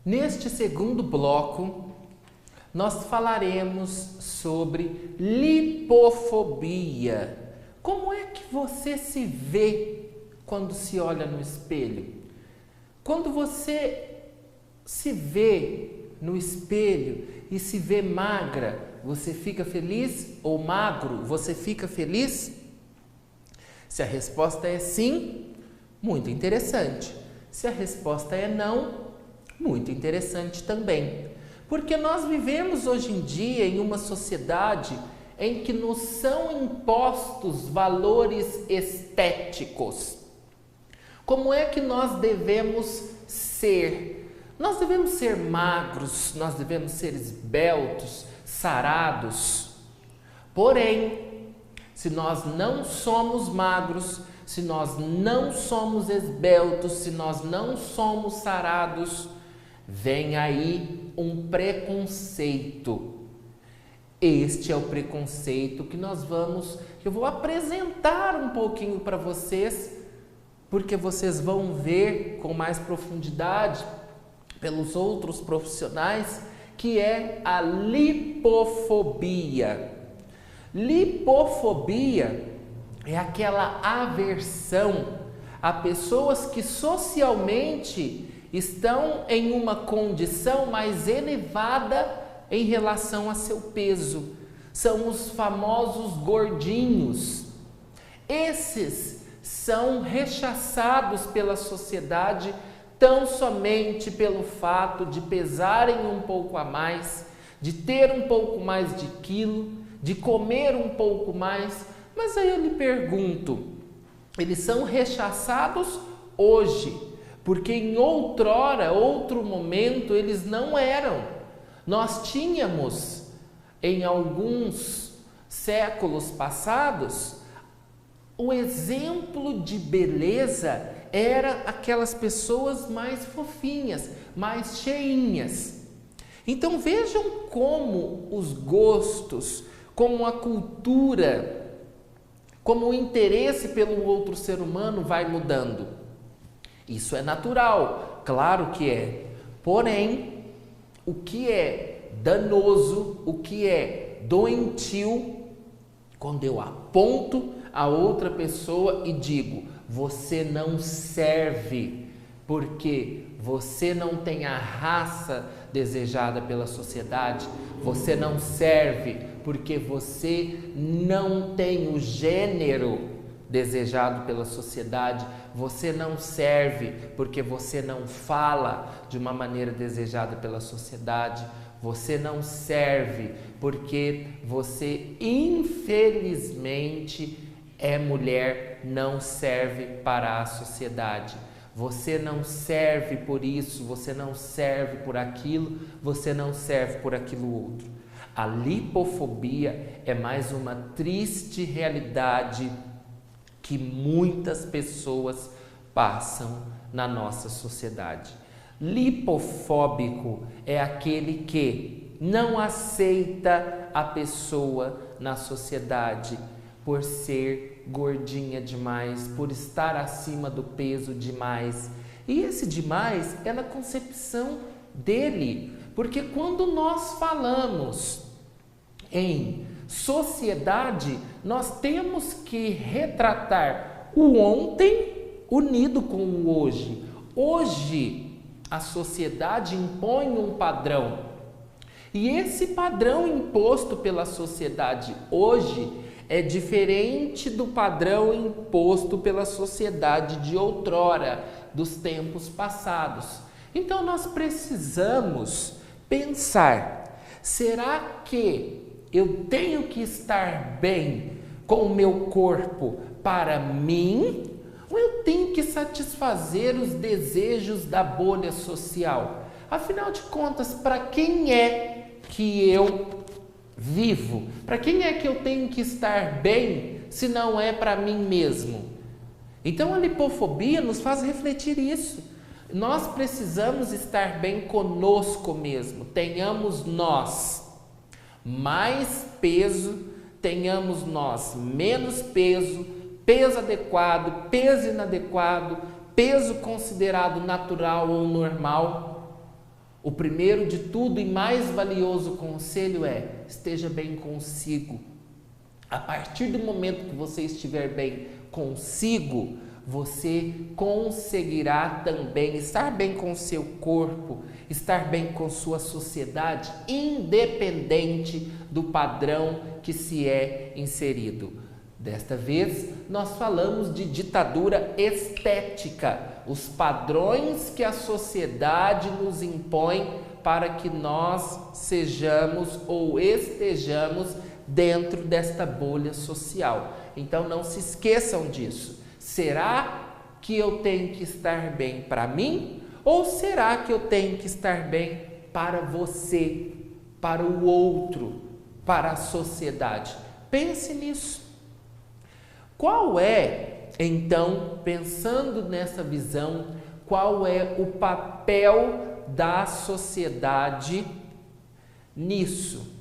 Neste segundo bloco, nós falaremos sobre lipofobia. Como é que você se vê quando se olha no espelho? Quando você se vê no espelho e se vê magra, você fica feliz? Ou magro, você fica feliz? Se a resposta é sim, muito interessante. Se a resposta é não, muito interessante também. Porque nós vivemos hoje em dia em uma sociedade em que nos são impostos valores estéticos. Como é que nós devemos ser? Nós devemos ser magros, nós devemos ser esbeltos, sarados. Porém, se nós não somos magros, se nós não somos esbeltos, se nós não somos sarados, vem aí um preconceito. Este é o preconceito que eu vou apresentar um pouquinho para vocês, porque vocês vão ver com mais profundidade pelos outros profissionais, que é a lipofobia. Lipofobia é aquela aversão a pessoas que socialmente estão em uma condição mais elevada em relação a seu peso. São os famosos gordinhos. Esses são rechaçados pela sociedade tão somente pelo fato de pesarem um pouco a mais, de ter um pouco mais de quilo, de comer um pouco mais. Mas aí eu lhe pergunto, eles são rechaçados hoje, porque em outrora, outro momento, eles não eram. Nós tínhamos, em alguns séculos passados, o exemplo de beleza era aquelas pessoas mais fofinhas, mais cheinhas. Então vejam como os gostos, como a cultura, como o interesse pelo outro ser humano vai mudando. Isso é natural, claro que é. Porém, o que é danoso, o que é doentio, quando eu aponto a outra pessoa e digo: você não serve, porque você não tem a raça desejada pela sociedade, você não serve porque você não tem o gênero desejado pela sociedade, você não serve porque você não fala de uma maneira desejada pela sociedade, você não serve porque você, infelizmente, é mulher, não serve para a sociedade. Você não serve por isso, você não serve por aquilo, você não serve por aquilo outro. A lipofobia é mais uma triste realidade que muitas pessoas passam na nossa sociedade. Lipofóbico é aquele que não aceita a pessoa na sociedade por ser gordinha demais, por estar acima do peso demais. E esse demais é na concepção dele, porque quando nós falamos em sociedade, nós temos que retratar o ontem unido com o hoje. Hoje, a sociedade impõe um padrão. E esse padrão imposto pela sociedade hoje é diferente do padrão imposto pela sociedade de outrora, dos tempos passados. Então nós precisamos pensar: será que eu tenho que estar bem com o meu corpo para mim? Ou eu tenho que satisfazer os desejos da bolha social? Afinal de contas, para quem é que eu vivo? Para quem é que eu tenho que estar bem se não é para mim mesmo? Então a lipofobia nos faz refletir isso. Nós precisamos estar bem conosco mesmo. Tenhamos nós mais peso, tenhamos nós menos peso, peso adequado, peso inadequado, peso considerado natural ou normal. O primeiro de tudo e mais valioso conselho é: esteja bem consigo. A partir do momento que você estiver bem consigo, você conseguirá também estar bem com o seu corpo, estar bem com sua sociedade, independente do padrão que se é inserido. Desta vez, nós falamos de ditadura estética, os padrões que a sociedade nos impõe para que nós sejamos ou estejamos dentro desta bolha social. Então não se esqueçam disso. Será que eu tenho que estar bem para mim? Ou será que eu tenho que estar bem para você, para o outro, para a sociedade? Pense nisso. Qual é, então, pensando nessa visão, qual é o papel da sociedade nisso?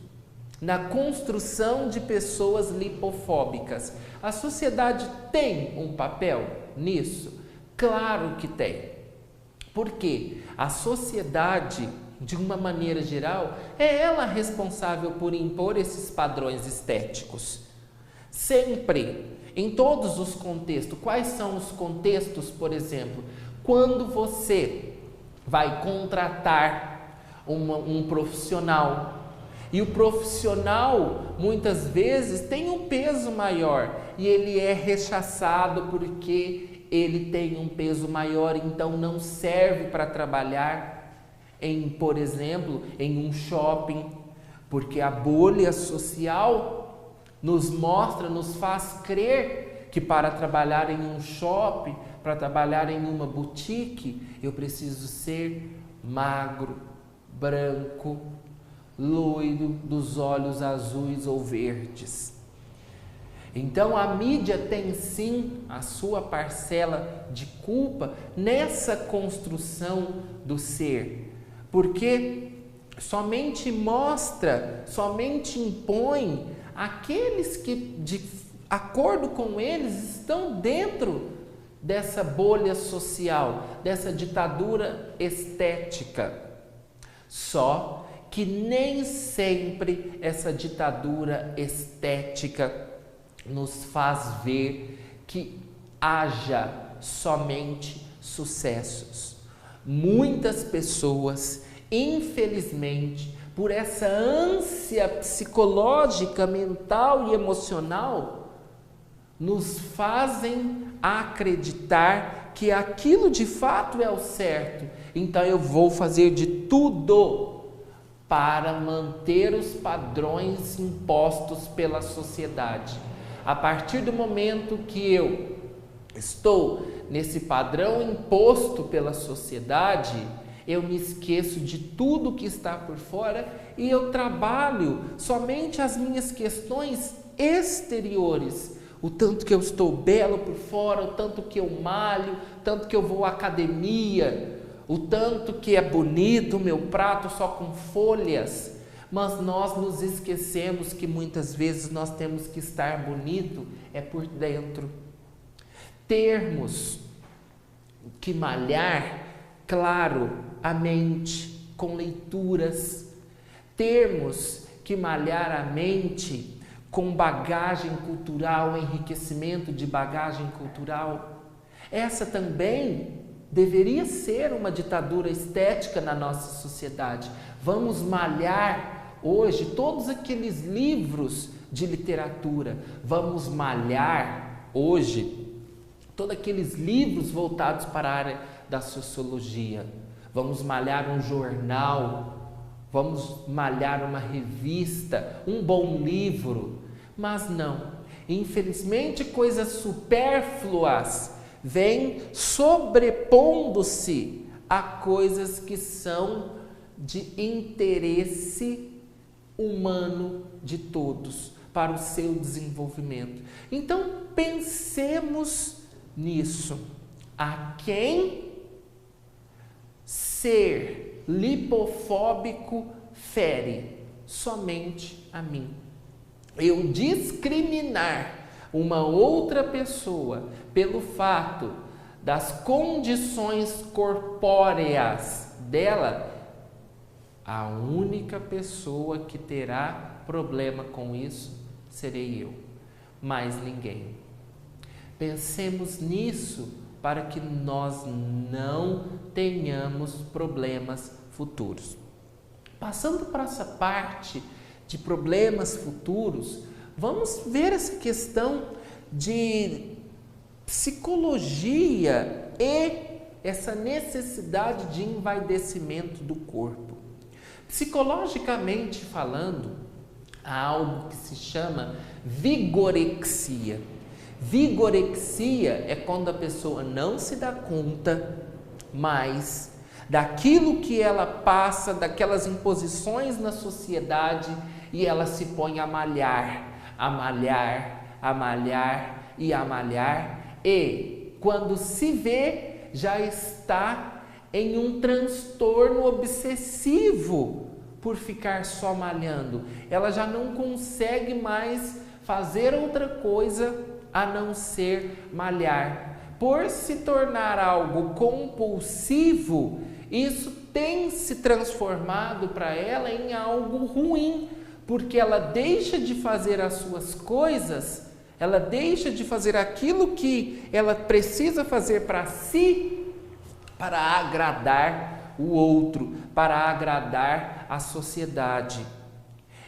Na construção de pessoas lipofóbicas. A sociedade tem um papel nisso? Claro que tem. Por quê? A sociedade, de uma maneira geral, é ela responsável por impor esses padrões estéticos. Sempre, em todos os contextos. Quais são os contextos, por exemplo? Quando você vai contratar um profissional, e o profissional, muitas vezes, tem um peso maior e ele é rechaçado porque ele tem um peso maior, então não serve para trabalhar por exemplo, em um shopping, porque a bolha social nos mostra, nos faz crer que para trabalhar em um shopping, para trabalhar em uma boutique, eu preciso ser magro, branco, loiro, dos olhos azuis ou verdes. Então a mídia tem sim a sua parcela de culpa nessa construção do ser, porque somente mostra, somente impõe aqueles que, de acordo com eles, estão dentro dessa bolha social, dessa ditadura estética. Só que nem sempre essa ditadura estética nos faz ver que haja somente sucessos. Muitas pessoas, infelizmente, por essa ânsia psicológica, mental e emocional, nos fazem acreditar que aquilo de fato é o certo. Então eu vou fazer de tudo para manter os padrões impostos pela sociedade. A partir do momento que eu estou nesse padrão imposto pela sociedade, eu me esqueço de tudo que está por fora e eu trabalho somente as minhas questões exteriores. O tanto que eu estou belo por fora, o tanto que eu malho, o tanto que eu vou à academia, o tanto que é bonito o meu prato só com folhas. Mas nós nos esquecemos que muitas vezes nós temos que estar bonito é por dentro. Termos que malhar, claro, a mente com leituras. Termos que malhar a mente com bagagem cultural, enriquecimento de bagagem cultural. Essa também deveria ser uma ditadura estética na nossa sociedade. Vamos malhar hoje todos aqueles livros de literatura. Vamos malhar hoje todos aqueles livros voltados para a área da sociologia. Vamos malhar um jornal, vamos malhar uma revista, um bom livro. Mas não, infelizmente coisas supérfluas vêm sobrepondo-se a coisas que são de interesse humano de todos, para o seu desenvolvimento. Então pensemos nisso. A quem ser lipofóbico fere? Somente a mim. Eu discriminar uma outra pessoa pelo fato das condições corpóreas dela A única pessoa que terá problema com isso serei eu, mais ninguém. Pensemos nisso para que nós não tenhamos problemas futuros. Passando para essa parte de problemas futuros, vamos ver essa questão de psicologia e essa necessidade de envaidecimento do corpo. Psicologicamente falando, há algo que se chama vigorexia. Vigorexia é quando a pessoa não se dá conta mais daquilo que ela passa, daquelas imposições na sociedade, e ela se põe a malhar, a malhar, a malhar e a malhar, e quando se vê, já está em um transtorno obsessivo por ficar só malhando. Ela já não consegue mais fazer outra coisa a não ser malhar. Por se tornar algo compulsivo, isso tem se transformado para ela em algo ruim, porque ela deixa de fazer as suas coisas, ela deixa de fazer aquilo que ela precisa fazer para si, para agradar o outro, para agradar a sociedade.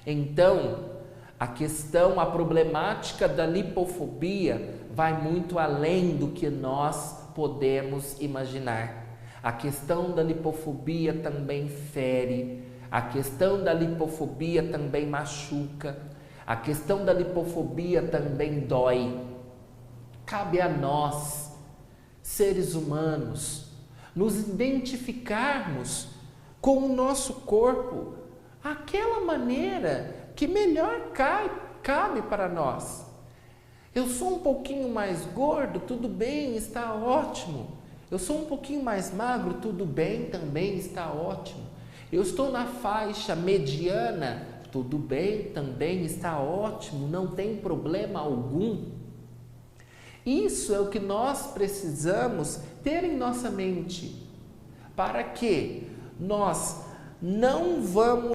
Então, a problemática da lipofobia vai muito além do que nós podemos imaginar. A questão da lipofobia também fere, a questão da lipofobia também machuca, a questão da lipofobia também dói. Cabe a nós, seres humanos, nos identificarmos com o nosso corpo, aquela maneira que melhor cabe para nós. Eu sou um pouquinho mais gordo, tudo bem, está ótimo. Eu sou um pouquinho mais magro, tudo bem, também está ótimo. Eu estou na faixa mediana, tudo bem, também está ótimo, não tem problema algum. Isso é o que nós precisamos ter em nossa mente, para que nós não vamos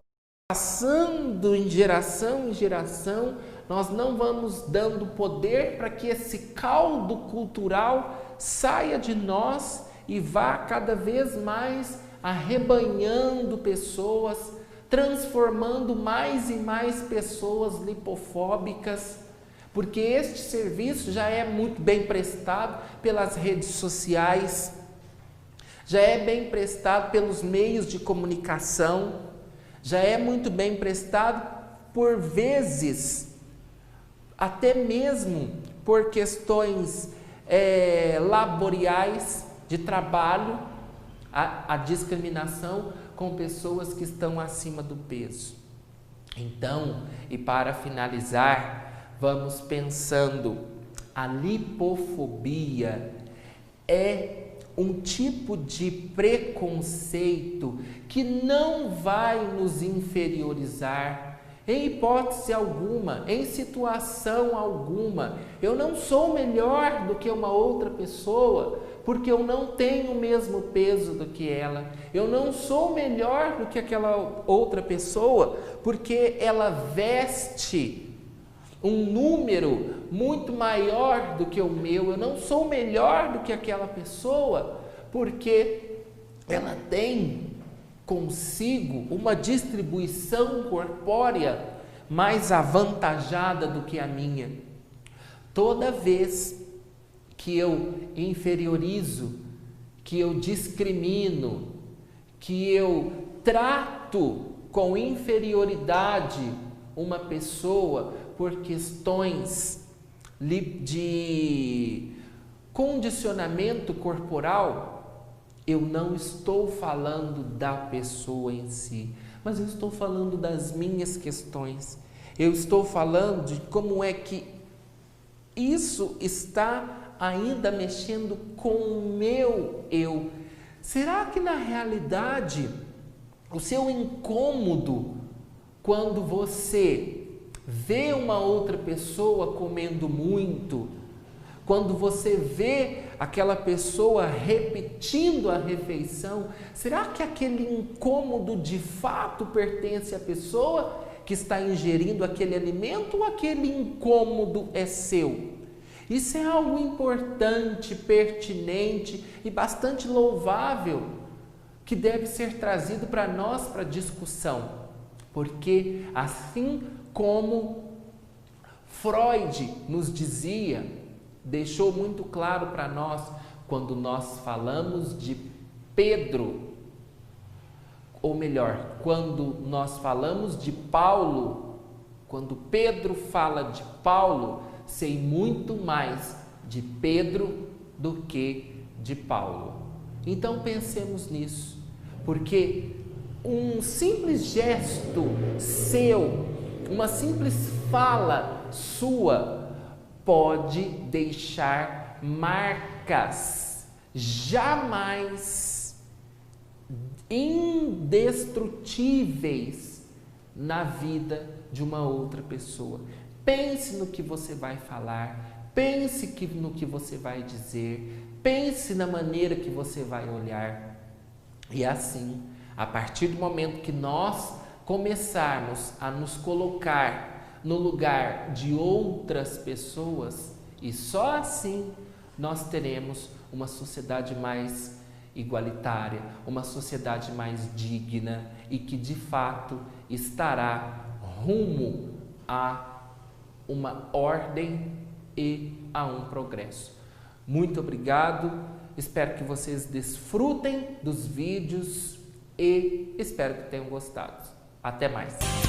passando em geração, nós não vamos dando poder para que esse caldo cultural saia de nós e vá cada vez mais arrebanhando pessoas, transformando mais e mais pessoas lipofóbicas, porque este serviço já é muito bem prestado pelas redes sociais, já é bem prestado pelos meios de comunicação, já é muito bem prestado por vezes, até mesmo por questões laboriais, de trabalho, a discriminação com pessoas que estão acima do peso. Então, e para finalizar, vamos pensando, a lipofobia é um tipo de preconceito que não vai nos inferiorizar em hipótese alguma, em situação alguma. Eu não sou melhor do que uma outra pessoa porque eu não tenho o mesmo peso do que ela. Eu não sou melhor do que aquela outra pessoa porque ela veste um número muito maior do que o meu. Eu não sou melhor do que aquela pessoa porque ela tem consigo uma distribuição corpórea mais avantajada do que a minha. Toda vez que eu inferiorizo, que eu discrimino, que eu trato com inferioridade uma pessoa por questões de condicionamento corporal, eu não estou falando da pessoa em si, mas eu estou falando das minhas questões. Eu estou falando de como é que isso está ainda mexendo com o meu eu. Será que na realidade o seu incômodo quando você vê uma outra pessoa comendo muito, quando você vê aquela pessoa repetindo a refeição, será que aquele incômodo de fato pertence à pessoa que está ingerindo aquele alimento ou aquele incômodo é seu? Isso é algo importante, pertinente e bastante louvável que deve ser trazido para nós para discussão, porque assim como Freud nos dizia, deixou muito claro para nós quando nós falamos de Pedro, ou melhor, quando nós falamos de Paulo, quando Pedro fala de Paulo, sei muito mais de Pedro do que de Paulo. Então pensemos nisso, porque um simples gesto seu, uma simples fala sua, pode deixar marcas jamais indestrutíveis na vida de uma outra pessoa. Pense no que você vai falar, pense no que você vai dizer, pense na maneira que você vai olhar. E assim, a partir do momento que nós começarmos a nos colocar no lugar de outras pessoas, e só assim nós teremos uma sociedade mais igualitária, uma sociedade mais digna e que de fato estará rumo a uma ordem e a um progresso. Muito obrigado, espero que vocês desfrutem dos vídeos e espero que tenham gostado. Até mais!